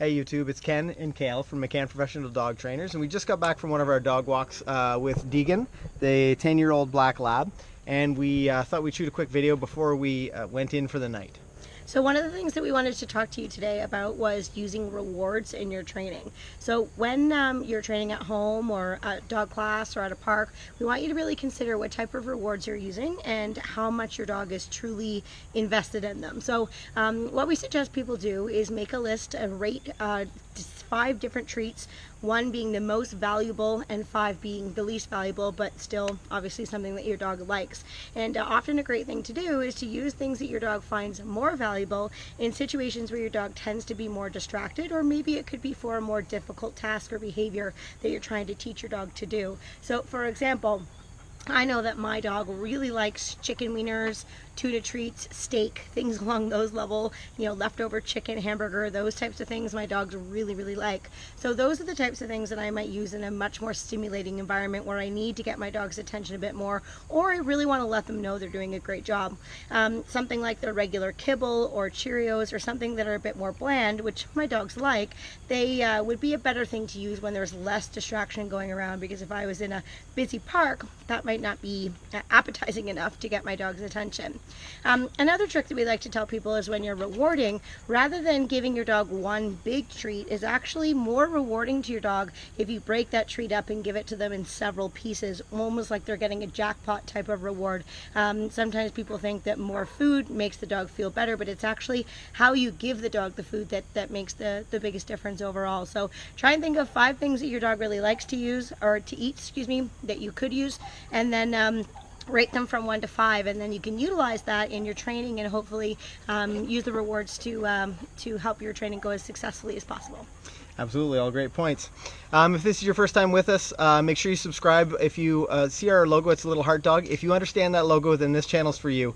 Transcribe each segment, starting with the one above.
Hey YouTube, it's Ken and Kale from McCann Professional Dog Trainers, and we just got back from one of our dog walks with Deegan, the 10-year-old black lab, and we thought we'd shoot a quick video before we went in for the night. So one of the things that we wanted to talk to you today about was using rewards in your training. So when you're training at home or at dog class or at a park, we want you to really consider what type of rewards you're using and how much your dog is truly invested in them. So what we suggest people do is make a list and rate 5 different treats, 1 being the most valuable and 5 being the least valuable, but still obviously something that your dog likes. And often a great thing to do is to use things that your dog finds more valuable in situations where your dog tends to be more distracted, or maybe it could be for a more difficult task or behavior that you're trying to teach your dog to do. So for example, I know that my dog really likes chicken wieners, tuna treats, steak, things along those level, leftover chicken, hamburger, those types of things my dogs really like. So those are the types of things that I might use in a much more stimulating environment where I need to get my dog's attention a bit more, or I really want to let them know they're doing a great job. Something like the regular kibble or Cheerios or something that are a bit more bland, which my dogs like, they would be a better thing to use when there's less distraction going around, because if I was in a busy park, that might not be appetizing enough to get my dog's attention. Another trick that we like to tell people is when you're rewarding, rather than giving your dog one big treat, is actually more rewarding to your dog if you break that treat up and give it to them in several pieces, almost like they're getting a jackpot type of reward. Sometimes people think that more food makes the dog feel better, but it's actually how you give the dog the food that makes the biggest difference overall. So try and think of 5 things that your dog really likes to use, or to eat, that you could use, and then rate them from 1 to 5, and then you can utilize that in your training and hopefully use the rewards to help your training go as successfully as possible. Absolutely, all great points. If this is your first time with us, make sure you subscribe. If you see our logo, it's a little heart dog. If you understand that logo, then this channel's for you.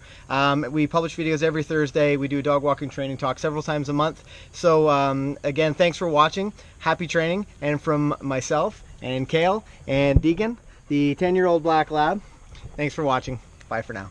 We publish videos every Thursday. We do a dog walking training talk several times a month. So again, thanks for watching. Happy training. And from myself and Kale and Deegan, the 10-year-old black lab, thanks for watching. Bye for now.